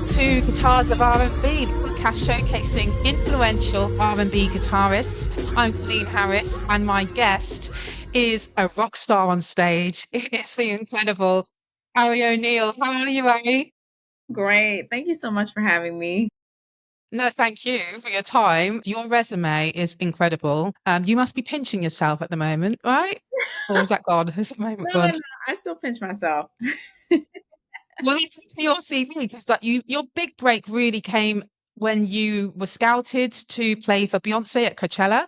to Guitars of R&B, the podcast showcasing influential R&B guitarists. I'm Colleen Harris, and my guest is a rock star on stage. It's the incredible Ari O'Neal. How are you, Ari? Great. Thank you so much for having me. No, thank you for your time. Your resume is incredible. You must be pinching yourself at the moment, right? Or is that gone? Is that moment No, no, gone? no. I still pinch myself. Well, let's look at your CV because your big break really came when you were scouted to play for Beyonce at Coachella,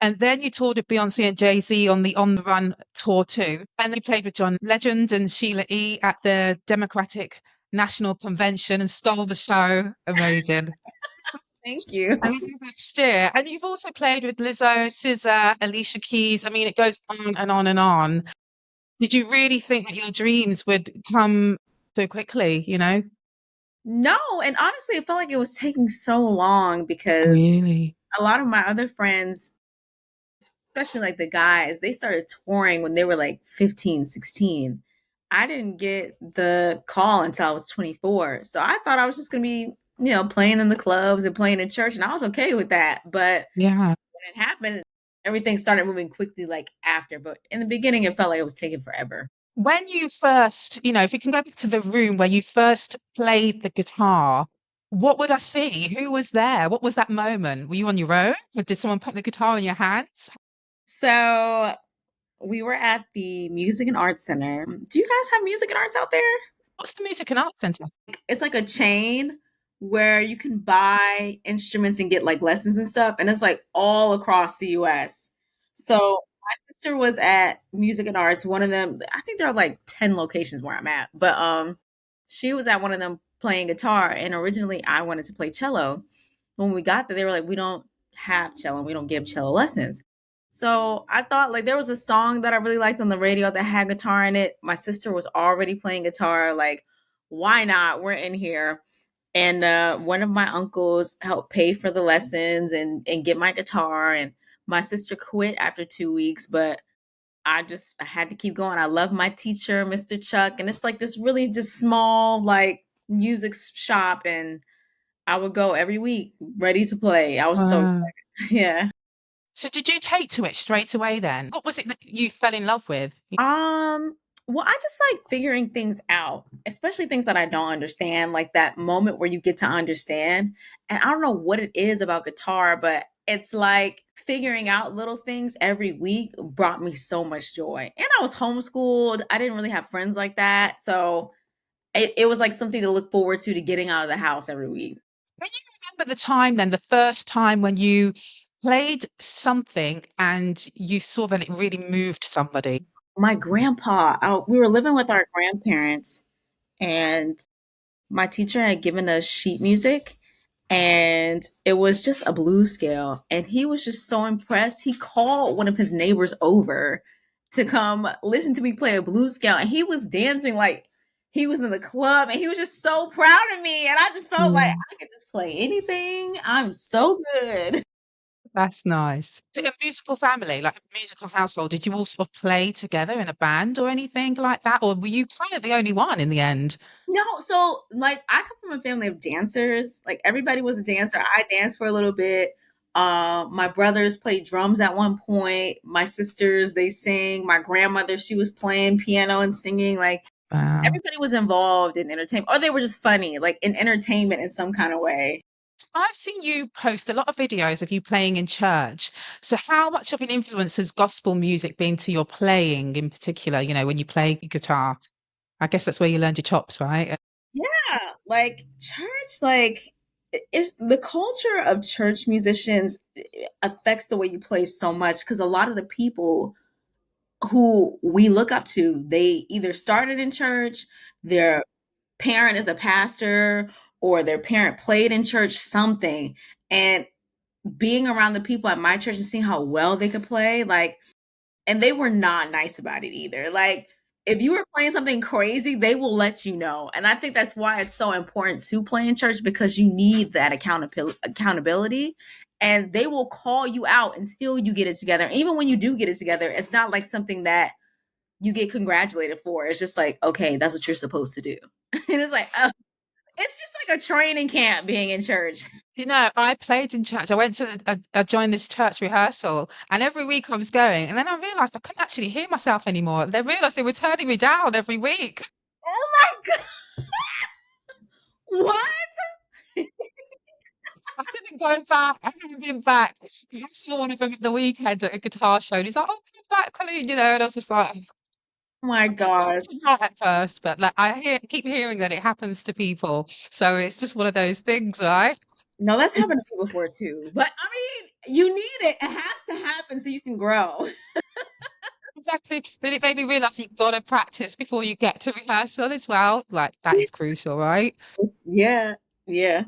and then you toured with Beyonce and Jay-Z on the On the Run tour too, and they played with John Legend and Sheila E. at the Democratic National Convention and stole the show. Amazing. Thank you. And then next year, and you've also played with Lizzo, SZA, Alicia Keys. I mean, it goes on and on and on. Did you really think that your dreams would come so quickly, you know? No, and honestly, it felt like it was taking so long because Really? a lot of my other friends, especially like the guys, they started touring when they were like 15, 16. I didn't get the call until I was 24. So I thought I was just going to be, playing in the clubs and playing in church, and I was okay with that. But Yeah. when it happened, everything started moving quickly like after. But in the beginning, it felt like it was taking forever. When you first, if you can go back to the room where you first played the guitar, what would I see? Who was there? What was that moment? Were you on your own? Or did someone put the guitar in your hands? So we were at the Music and Arts Center. Do you guys have music and arts out there? What's the Music and Arts Centre? It's like a chain where you can buy instruments and get like lessons and stuff, and it's like all across the US. So my sister was at Music and Arts, one of them, I think there are like 10 locations where I'm at, but she was at one of them playing guitar, and originally I wanted to play cello. When we got there, they were like, we don't have cello and we don't give cello lessons. So I thought like there was a song that I really liked on the radio that had guitar in it. My sister was already playing guitar. Like, why not? We're in here. And one of my uncles helped pay for the lessons and get my guitar. And my sister quit after 2 weeks, but I had to keep going. I love my teacher, Mr. Chuck, and it's like this really just small like music shop, and I would go every week ready to play. I was so Wow. excited. Yeah. So did you take to it straight away then? What was it that you fell in love with? Um, well, I just like figuring things out, especially things that I don't understand, like that moment where you get to understand. And I don't know what it is about guitar, but it's like figuring out little things every week brought me so much joy. And I was homeschooled. I didn't really have friends like that. So it was like something to look forward to getting out of the house every week. Can you remember the time then, the first time when you played something and you saw that it really moved somebody? My grandpa, we were living with our grandparents, and my teacher had given us sheet music, and it was just a blues scale, and he was just so impressed. He called one of his neighbors over to come listen to me play a blues scale, and he was dancing like he was in the club, and he was just so proud of me, and I just felt like Mm. I could just play anything. I'm so good. That's nice. So a musical family, like a musical household, did you all sort of play together in a band or anything like that? Or were you kind of the only one in the end? No, so like I come from a family of dancers. Like everybody was a dancer. I danced for a little bit. My brothers played drums at one point. My sisters, they sing. My grandmother, she was playing piano and singing. Like Wow. everybody was involved in entertainment, or they were just funny, like in entertainment in some kind of way. I've seen you post a lot of videos of you playing in church. So how much of an influence has gospel music been to your playing in particular, when you play guitar? I guess that's where you learned your chops, right? Yeah, like church, like it's the culture of church musicians affects the way you play so much because a lot of the people who we look up to, they either started in church, their parent is a pastor, or their parent played in church something. And being around the people at my church and seeing how well they could play, like, and they were not nice about it either. Like, if you were playing something crazy, they will let you know. And I think that's why it's so important to play in church because you need that accountability. And they will call you out until you get it together. Even when you do get it together, it's not like something that you get congratulated for. It's just like, okay, that's what you're supposed to do. And it's like, oh. It's just like a training camp being in church. You know, I played in church. I went to I joined this church rehearsal, and every week I was going, and then I realized I couldn't actually hear myself anymore. They realized they were turning me down every week. Oh my god. What? I didn't go back. I haven't been back. I saw one of them at the weekend at a guitar show, and he's like, "Oh, come back, Colleen," you know, and I was just like, Oh my I took gosh. to that at first, but like keep hearing that it happens to people, so it's just one of those things, right? No, that's happened to me before too. But I mean, you need it. It has to happen so you can grow. Exactly. Then it made me realize you've got to practice before you get to rehearsal as well. Like that is crucial, right? Yeah. Yeah.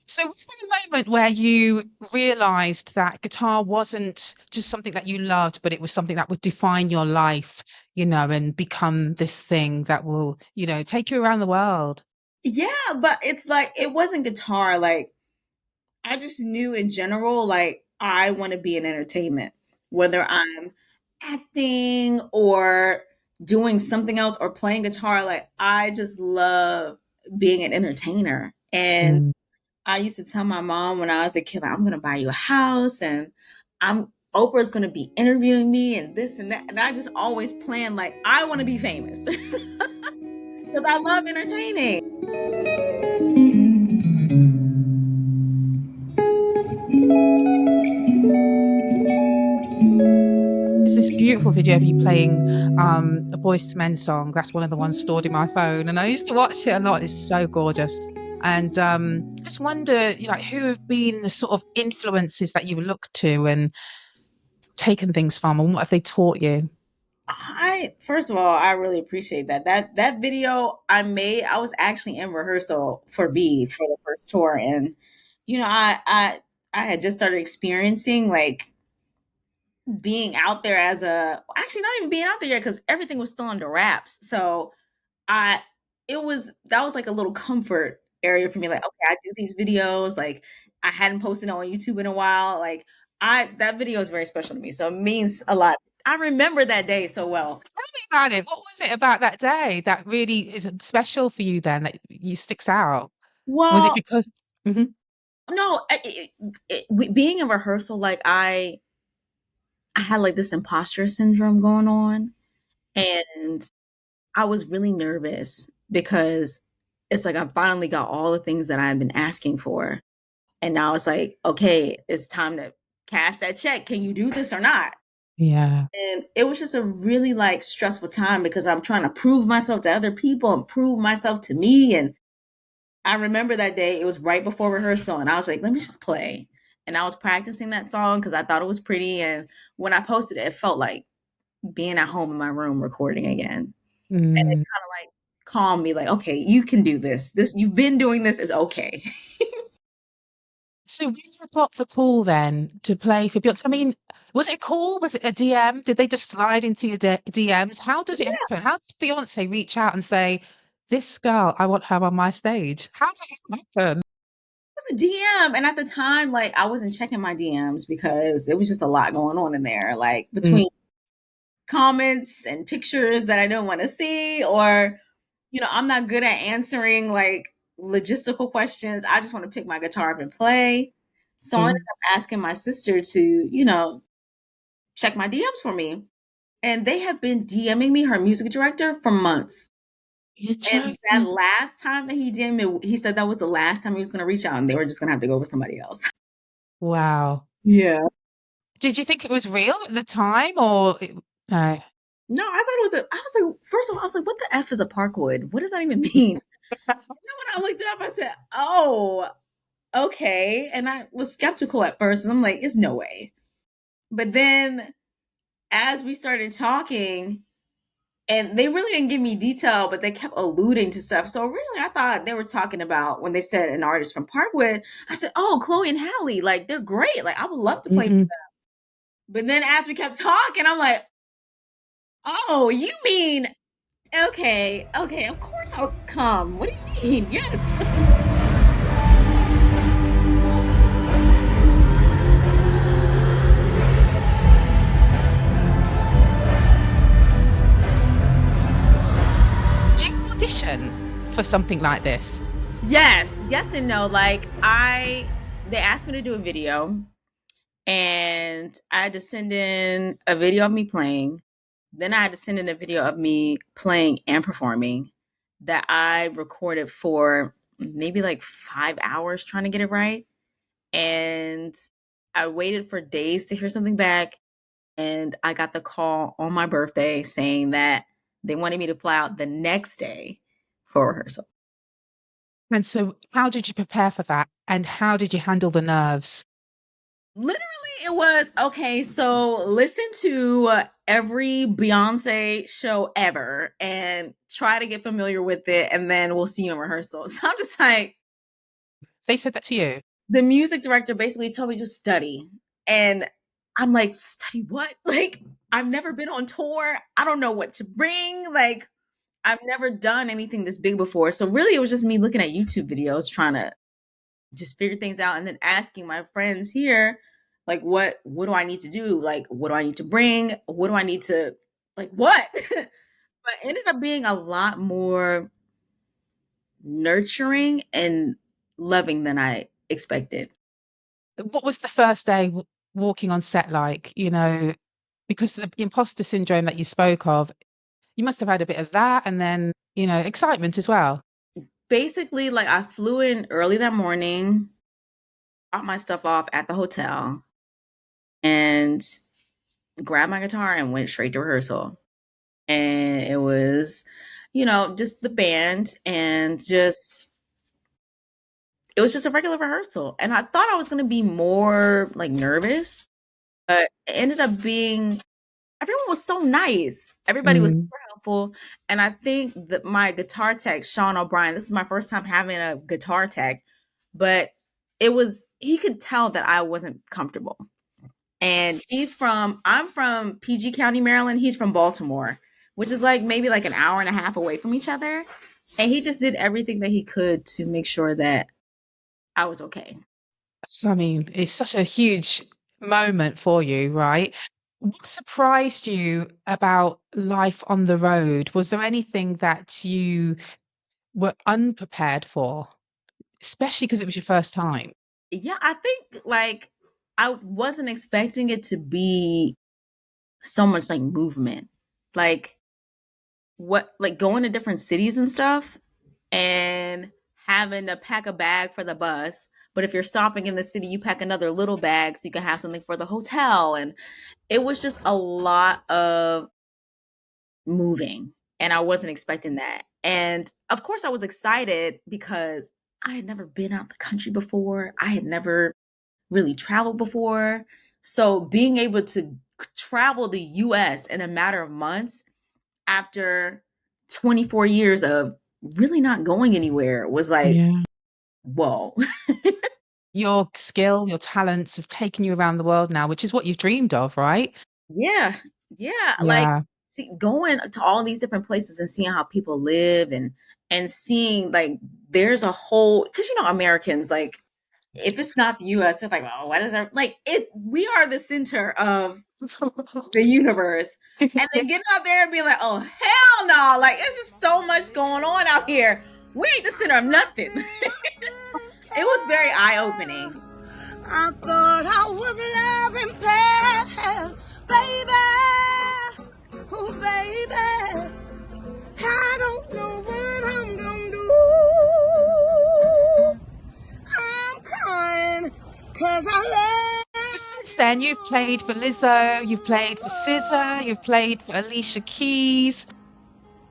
So was there a moment where you realized that guitar wasn't just something that you loved, but it was something that would define your life, you know, and become this thing that will, you know, take you around the world? Yeah, but it's like it wasn't guitar. Like I just knew in general, like I want to be in entertainment, whether I'm acting or doing something else or playing guitar. Like I just love being an entertainer. And Mm. I used to tell my mom when I was a kid, like, I'm gonna buy you a house and I'm Oprah's gonna be interviewing me and this and that. And I just always planned like I want to be famous because I love entertaining. There's this beautiful video of you playing a Boyz II Men song. That's one of the ones stored in my phone, and I used to watch it a lot. It's so gorgeous. And just wonder, you know, like, who have been the sort of influences that you've looked to and taken things from, and what have they taught you? I first of all, I really appreciate that. That video I made, I was actually in rehearsal for B for the first tour, and you know, I had just started experiencing like being out there as a actually not even being out there yet because everything was still under wraps. So I it was that was like a little comfort area for me. Like, okay, I do these videos. Like I hadn't posted on YouTube in a while. Like I that video is very special to me. So it means a lot. I remember that day so well. Tell me about it. What was it about that day that really is special for you then, that you sticks out? Was it Well, because Mhm. no, being in rehearsal, like I had like this imposter syndrome going on, and I was really nervous because it's like I finally got all the things that I've been asking for, and now it's like, okay, it's time to cash that check. Can you do this or not? Yeah. And it was just a really like stressful time because I'm trying to prove myself to other people and prove myself to me. And I remember that day, it was right before rehearsal, and I was like, let me just play. And I was practicing that song because I thought it was pretty. And when I posted it, it felt like being at home in my room recording again. And it Mm. kind of like calmed me, like, okay, you can do this. This you've been doing this is okay. So when you got the call then to play for Beyonce, I mean, was it a call? Was it a DM? Did they just slide into your DMs? How does it Yeah, happen? How does Beyonce reach out and say, "This girl, I want her on my stage"? How does it happen? it was a DM. And at the time, like I wasn't checking my DMs because it was just a lot going on in there. Like Mm, between comments and pictures that I don't want to see, or I'm not good at answering like logistical questions. I just want to pick my guitar up and play. So I ended mm. up asking my sister to, check my DMs for me. And they have been DMing me, her music director, for months. You're And that joking. last time that he DM'd me, he said that was the last time he was going to reach out and they were just going to have to go with somebody else. Wow. Yeah. Did you think it was real at the time or no? No, I thought it was I was like, first of all, I was like, what the F is a parkwood? What does that even mean? When I looked it up, I said, oh, okay. And I was skeptical at first, and I'm like, it's no way. But then as we started talking, and they really didn't give me detail, but they kept alluding to stuff. So originally I thought they were talking about when they said an artist from Parkwood, I said, oh, Chloe and Halle, like they're great. Like I would love to play. Mhm. But then as we kept talking, I'm like, oh, you mean okay, okay, of course I'll come. What do you mean? Yes. Do you audition for something like this? Yes, yes and no. They asked me to do a video, and I had to send in a video of me playing. Then I had to send in a video of me playing and performing that I recorded for maybe like 5 hours trying to get it right. And I waited for days to hear something back. And I got the call on my birthday saying that they wanted me to fly out the next day for rehearsal. And so how did you prepare for that? And how did you handle the nerves? Literally, it was okay. So listen to every Beyonce show ever and try to get familiar with it, and then we'll see you in rehearsal. So I'm just like, They said that to you? the music director basically told me just study, and I'm like, study what? Like, I've never been on tour. I don't know what to bring. Like, I've never done anything this big before. So really, it was just me looking at YouTube videos, trying to just figure things out, and then asking my friends here, like, what do I need to do? Like, what do I need to bring? What do I need to, like, what? But it ended up being a lot more nurturing and loving than I expected. What was the first day walking on set like? Because the imposter syndrome that you spoke of, you must have had a bit of that and then, excitement as well. Basically, like, I flew in early that morning, dropped my stuff off at the hotel, and grabbed my guitar and went straight to rehearsal. And it was, just the band, and just it was just a regular rehearsal. And I thought I was going to be more like nervous, but it ended up being, everyone was so nice. Everybody was Mm, super helpful. And I think that my guitar tech, Sean O'Brien, this is my first time having a guitar tech, but he could tell that I wasn't comfortable. And I'm from PG County, Maryland. He's from Baltimore, which is like maybe like an hour and a half away from each other. And he just did everything that he could to make sure that I was okay. I mean, it's such a huge moment for you, right? What surprised you about life on the road? Was there anything that you were unprepared for, especially because it was your first time? Yeah, I think like I wasn't expecting it to be so much like movement. Like going to different cities and stuff, and having to pack a bag for the bus. But if you're stopping in the city, you pack another little bag so you can have something for the hotel. And it was just a lot of moving. And I wasn't expecting that. And of course, I was excited because I had never been out the country before. I had never really traveled before. So being able to travel the US in a matter of months after 24 years of really not going anywhere was like, Yeah. whoa. Your skill, your talents have taken you around the world now, which is what you've dreamed of, right? Yeah. Yeah. Like, Yeah. see, going to all these different places and seeing how people live, and seeing like there's a whole, because Americans, like, if it's not the US, they're like, oh, what is that? Like, we are the center of the universe. And then getting out there and being like, oh, hell no. Like, it's just so much going on out here. We ain't the center of nothing. It was very eye opening. I thought I was loving bad, baby. Oh, baby. I don't know what I'm gonna do. I'm crying because I But love since then, you've played for Lizzo, you've played for SZA, you've played for Alicia Keys.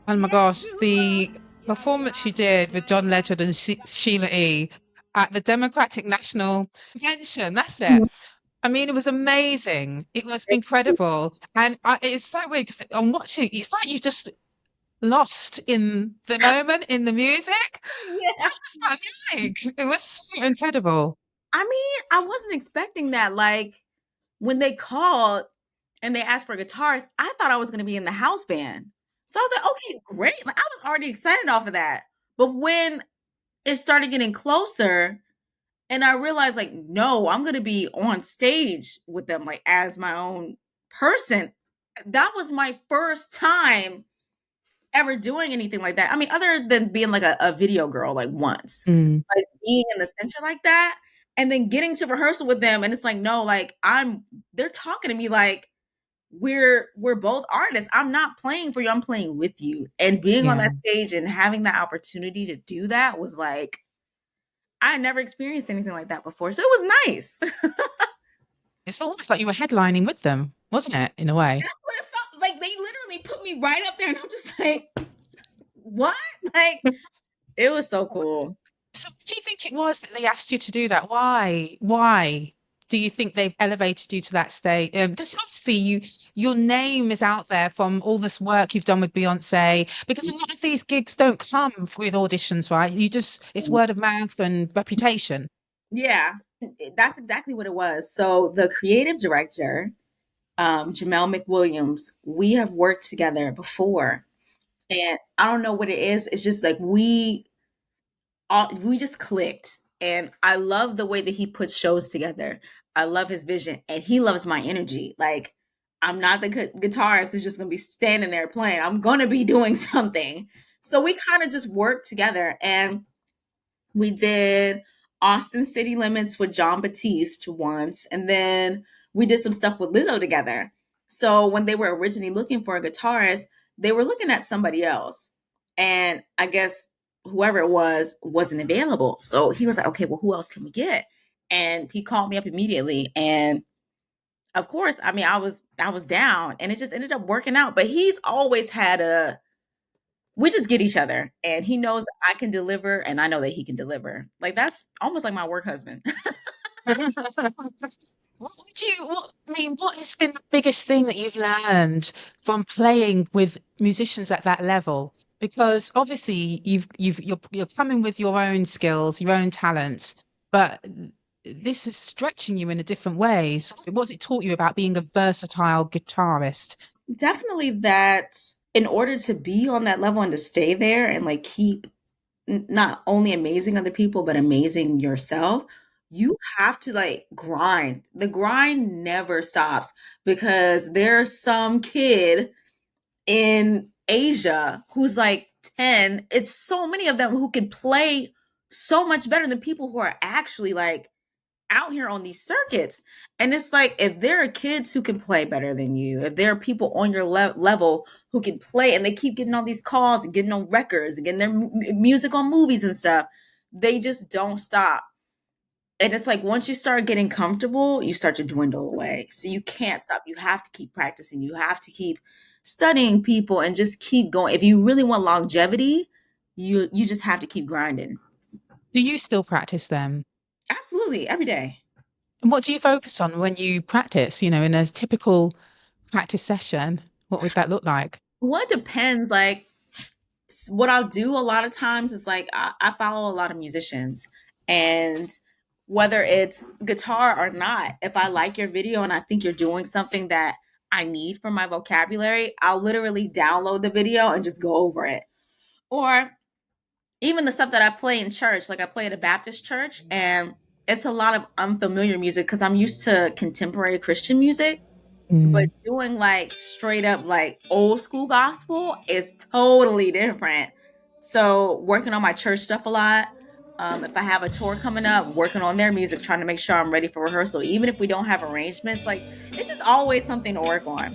Oh my Yes, gosh, you the were. Yeah, performance you did with John Legend and Sheila E. at the Democratic National Convention, that's it. I mean, it was amazing. It was incredible. And it's so weird because I'm watching, it's like you just lost in the moment, in the music. yeah. What was that like? It was so incredible. I mean, I wasn't expecting that. Like, when they called and they asked for a guitarist, I thought I was going to be in the house band. So I was like, okay, great. Like, I was already excited off of that. But when it started getting closer, and I realized, like, no, I'm going to be on stage with them, like, as my own person. That was my first time ever doing anything like that. I mean, other than being like a video girl, like once, Mm, like being in the center like that, and then getting to rehearsal with them, and it's like, no, like they're talking to me like we're both artists. I'm not playing for you. I'm playing with you. And being on yeah. that stage and having that opportunity to do that was like I had never experienced anything like that before. So it was nice. It's almost like you were headlining with them, wasn't it, in a way? That's what it felt like. They literally put me right up there, and I'm just like, what? Like, it was so cool. So what do you think it was that they asked you to do that? Why? Why do you think they've elevated you to that state? Because obviously your name is out there from all this work you've done with Beyonce. Because a lot of these gigs don't come with auditions, right? It's word of mouth and reputation. Yeah, that's exactly what it was. So the creative director, Jamel McWilliams, we have worked together before, and I don't know what it is. It's just like we just clicked, and I love the way that he puts shows together. I love his vision, and he loves my energy. Like I'm not the guitarist who's just gonna be standing there playing. I'm gonna be doing something. So we kind of just worked together, and we did Austin City Limits with John Batiste once, and then we did some stuff with Lizzo together. So when they were originally looking for a guitarist, they were looking at somebody else. And I guess whoever it was wasn't available. So he was like, okay, well, who else can we get? And he called me up immediately. And of course, I mean, I was down, and it just ended up working out. But he's always had a we just get each other, and he knows I can deliver and I know that he can deliver. Like that's almost like my work husband. I mean, what has been the biggest thing that you've learned from playing with musicians at that level? Because obviously you're coming with your own skills, your own talents, but this is stretching you in a different way. So what's it taught you about being a versatile guitarist? Definitely that in order to be on that level and to stay there and like keep not only amazing other people but amazing yourself, you have to like grind. The grind never stops because there's some kid in Asia who's like 10. It's so many of them who can play so much better than people who are actually like out here on these circuits. And it's like, if there are kids who can play better than you, if there are people on your level who can play and they keep getting all these calls and getting on records and getting their music on movies and stuff, they just don't stop. And it's like once you start getting comfortable, you start to dwindle away. So you can't stop. You have to keep practicing. You have to keep studying people and just keep going. If you really want longevity, you just have to keep grinding. Do you still practice them? Absolutely, every day. And what do you focus on when you practice, in a typical practice session? What would that look like? Well, it depends. Like what I'll do a lot of times is like I follow a lot of musicians, and whether it's guitar or not, if I like your video and I think you're doing something that I need for my vocabulary, I'll literally download the video and just go over it. Or even the stuff that I play in church, like I play at a Baptist church, and it's a lot of unfamiliar music because I'm used to contemporary Christian music. But Mm. doing like straight up like old school gospel is totally different. So working on my church stuff a lot. If I have a tour coming up, working on their music, trying to make sure I'm ready for rehearsal. Even if we don't have arrangements, like it's just always something to work on.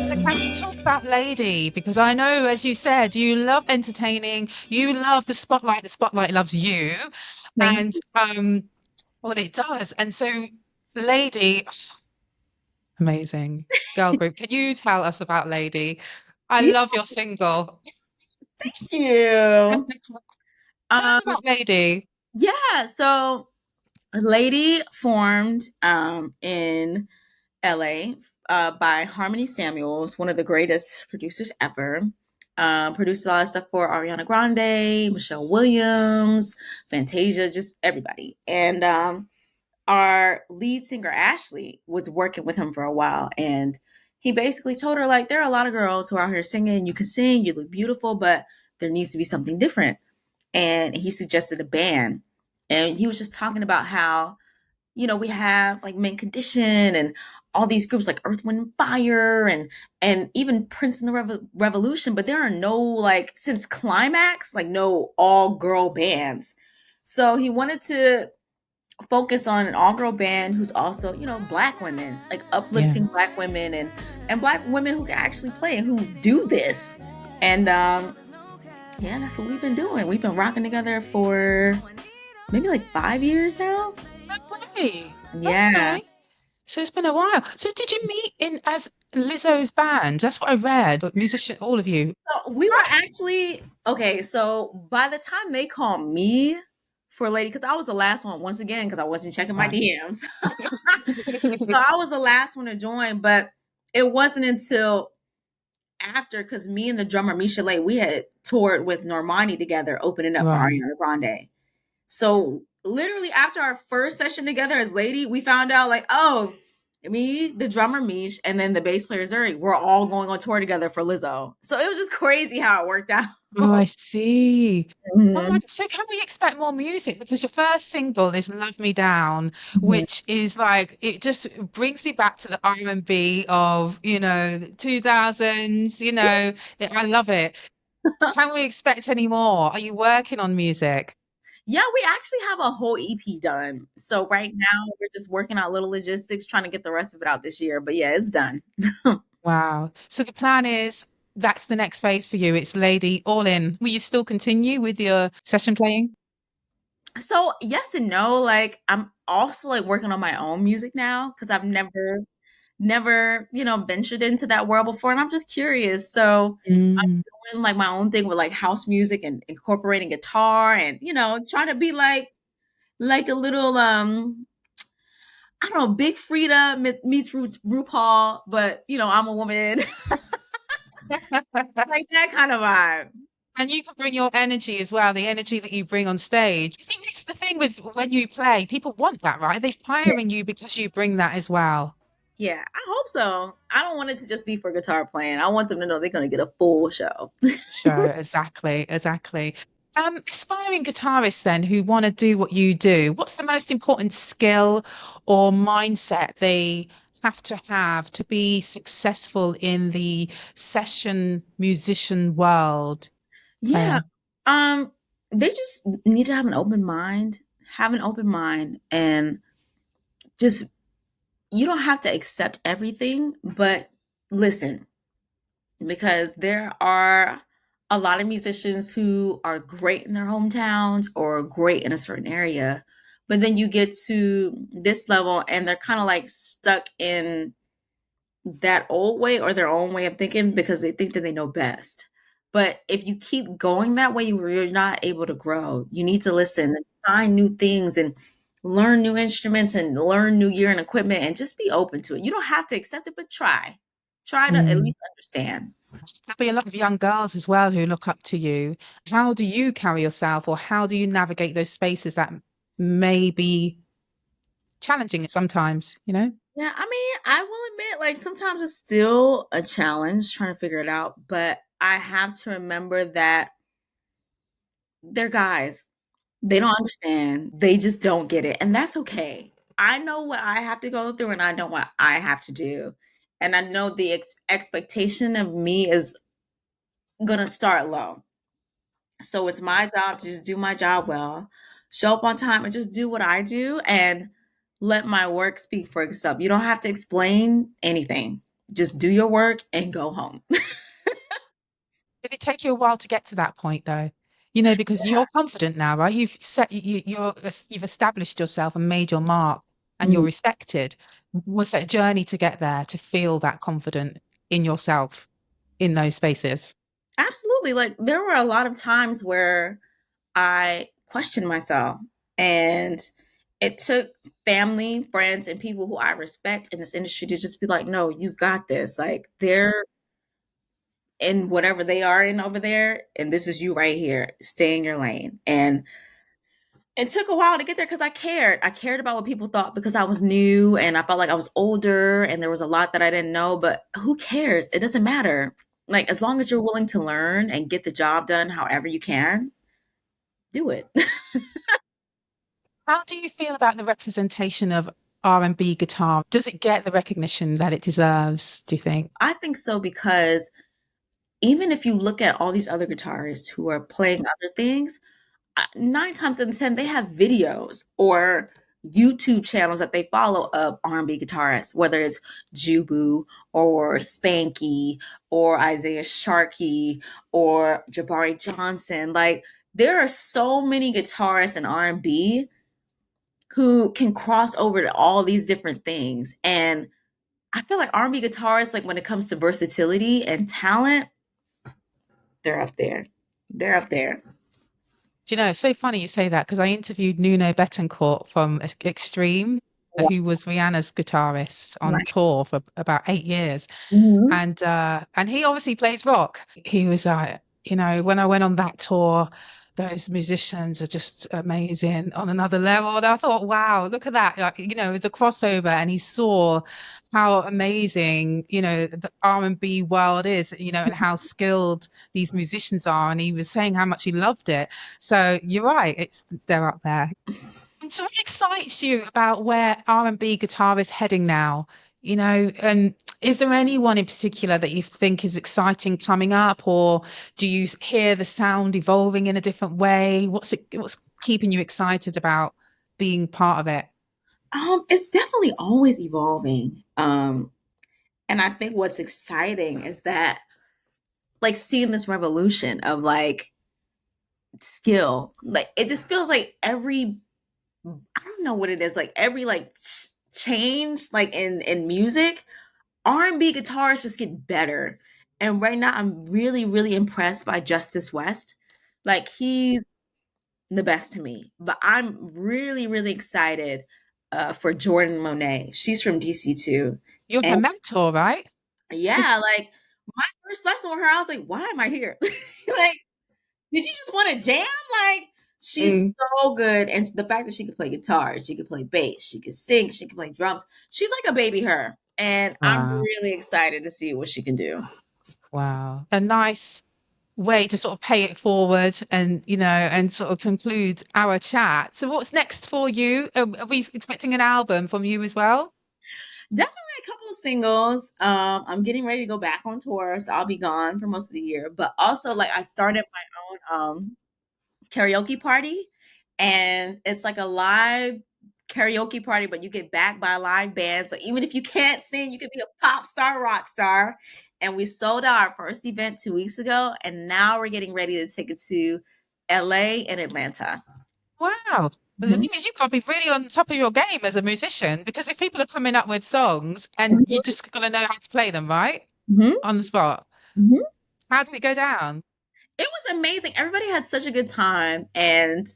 So can we talk about Lady? Because I know, as you said, you love entertaining, you love the spotlight loves you, Thank and what it does. And so Lady, amazing girl group. Can you tell us about Lady? I you. love your single. Thank you. Tell us Um, about Lady. yeah, so Lady formed in LA by Harmony Samuels, one of the greatest producers ever. Produced a lot of stuff for Ariana Grande, Michelle Williams, Fantasia, just everybody. And our lead singer, Ashley, was working with him for a while. And he basically told her, like, there are a lot of girls who are out here singing. You can sing, you look beautiful, but there needs to be something different. And he suggested a band. And he was just talking about how we have like Mint Condition and all these groups like Earth, Wind, and Fire, and even Prince and the Revolution, but there are no, like, since Climax, like, no all girl bands. So he wanted to focus on an all girl band who's also, black women, like Yeah. uplifting black women, and black women who can actually play and who do this. And yeah, that's what we've been doing. We've been rocking together for maybe like 5 years now. Okay. Yeah. Okay. So it's been a while. So did you meet in as Lizzo's band? That's what I read. But musician, all of you. So we were actually okay. So by the time they called me for Lady, because I was the last one once again, because I wasn't checking my Right. DMs. So I was the last one to join, but it wasn't until after, because me and the drummer Misha Lay, we had toured with Normani together, opening up for Right. Ariana Grande. So literally after our first session together as Lady, we found out like, oh, me, the drummer Mish, and then the bass player Zuri, we're all going on tour together for Lizzo. So it was just crazy how it worked out. Oh, I see. Oh my, Mhm. so can we expect more music? Because your first single is Love Me Down, Mhm. which is like, it just brings me back to the R&B of, the 2000s, I love it. Can we expect any more? Are you working on music? Yeah, we actually have a whole EP done. So right now we're just working out little logistics, trying to get the rest of it out this year. But yeah, it's done. Wow. So the plan is that's the next phase for you. It's Lady all in. Will you still continue with your session playing? So yes and no. Like I'm also like working on my own music now because I've never, ventured into that world before, and I'm just curious. So Mm. I'm doing like my own thing with like house music and incorporating guitar, and trying to be like a little I don't know, Big Frida meets RuPaul, but I'm a woman, like that kind of vibe. And you can bring your energy as well, the energy that you bring on stage. I think that's the thing with when you play, people want that, right? They're hiring you because you bring that as well. Yeah, I hope so. I don't want it to just be for guitar playing. I want them to know they're going to get a full show. Sure, exactly, exactly. Aspiring guitarists then who want to do what you do, what's the most important skill or mindset they have to be successful in the session musician world Yeah. playing? Um, they just need to have an open mind, and just, you don't have to accept everything, but listen, because there are a lot of musicians who are great in their hometowns or great in a certain area, but then you get to this level and they're kind of like stuck in that old way or their own way of thinking because they think that they know best. But if you keep going that way, you're not able to grow. You need to listen and find new things and learn new instruments and learn new gear and equipment and just be open to it. You don't have to accept it, but try. Try to at Mm. least understand. There'll be a lot of young girls as well who look up to you. How do you carry yourself, or how do you navigate those spaces that may be challenging sometimes? Yeah, I mean, I will admit, like, sometimes it's still a challenge trying to figure it out, but I have to remember that they're guys. They don't understand. They just don't get it, and that's okay. I know what I have to go through, and I know what I have to do, and I know the expectation of me is gonna start low. So it's my job to just do my job well, show up on time, and just do what I do, and let my work speak for itself. You don't have to explain anything. Just do your work and go home. Did it take you a while to get to that point though? Because you're confident now, right? You've established yourself and made your mark and you're Mm, respected. Was that a journey to get there, to feel that confident in yourself in those spaces? absolutely. Like, there were a lot of times where I questioned myself, and it took family, friends, and people who I respect in this industry to just be like, no, you got this. Like, they're in whatever they are in over there, and this is you right here. Stay in your lane. And it took a while to get there because I cared. I cared about what people thought because I was new and I felt like I was older and there was a lot that I didn't know, but who cares? It doesn't matter. Like, as long as you're willing to learn and get the job done however you can, do it. How do you feel about the representation of R&B guitar? Does it get the recognition that it deserves, do you think? I think so because even if you look at all these other guitarists who are playing other things, 9 times out of 10, they have videos or YouTube channels that they follow of R&B guitarists, whether it's Jubu or Spanky or Isaiah Sharkey or Jabari Johnson. Like there are so many guitarists in R&B who can cross over to all these different things. And I feel like R&B guitarists, like when it comes to versatility and talent, they're up there. They're up there. Do you know, it's so funny you say that because I interviewed Nuno Betancourt from Extreme, who was Rihanna's guitarist on Right. tour for about 8 years. Mhm. And he obviously plays rock. He was like, you know, when I went on that tour, those musicians are just amazing on another level. And I thought, wow, look at that. Like, you know, it's a crossover and he saw how amazing, you know, the R&B world is, you know, and how skilled these musicians are. And he was saying how much he loved it. So you're right, they're up there. And so what excites you about where R&B guitar is heading now? You know, and is there anyone in particular that you think is exciting coming up, or do you hear the sound evolving in a different way? What's keeping you excited about being part of it? It's definitely always evolving. And I think what's exciting is that like seeing this revolution of like skill, like it just feels like every I don't know what it is, like every like change like in music, R&B guitarists just get better. And right now I'm really really impressed by Justice West. Like he's the best to me. But I'm really, really excited for Jordan Monet. She's from DC too. You're her And mentor, right? yeah, like my first lesson with her, I was like, why am I here? Like, did you just want to jam? Like, she's Mm. so good. And the fact that she could play guitar, she could play bass, she could sing, she could play drums. She's like a baby her. And I'm Wow. really excited to see what she can do. Wow. A nice way to sort of pay it forward and, you know, and sort of conclude our chat. So what's next for you? Are we expecting an album from you as well? Definitely a couple of singles. I'm getting ready to go back on tour, so I'll be gone for most of the year. But also, like, I started my own karaoke party, and it's like a live karaoke party, but you get backed by a live band. So even if you can't sing, you could be a pop star, rock star. And we sold out our first event 2 weeks ago, and now we're getting ready to take it to LA and Atlanta. Wow. But the Mhm. thing is, you've got to be really on top of your game as a musician because if people are coming up with songs and you Mhm. just got to know how to play them, right? Mhm. On the spot. Mhm. How did it go down? It was amazing. Everybody had such a good time, and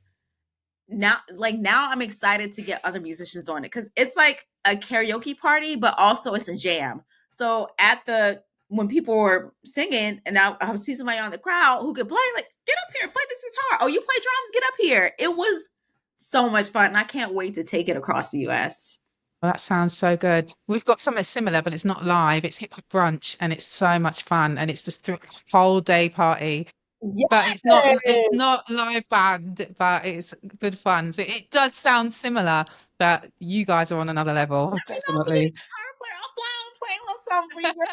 now I'm excited to get other musicians on it because it's like a karaoke party, but also it's a jam. So at the when people were singing and I would see somebody on the crowd who could play, like, get up here, play this guitar. Oh, you play drums, get up here. It was so much fun. And I can't wait to take it across the US. Well, that sounds so good. We've got something similar, but it's not live. It's hip hop brunch and it's so much fun and it's just a whole day party. But Yes. it's not live band, but it's good fun. So it does sound similar, but you guys are on another level, You know, be a definitely. guitar player. I'll fly on play a little something for you, girl.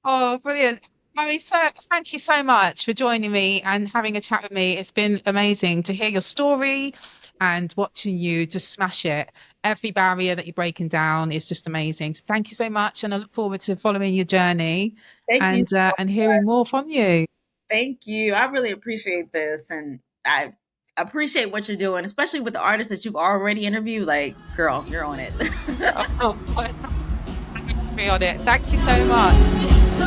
Oh, brilliant. Mary, so thank you so much for joining me and having a chat with me. It's been amazing to hear your story and watching you just smash it. Every barrier that you're breaking down is just amazing. So thank you so much, and I look forward to following your journey Thank you so and hearing more from you. Thank you. I really appreciate this, and I appreciate what you're doing, especially with the artists that you've already interviewed. Like, girl, you're on it. Oh, I have to be on it. Thank you so much. So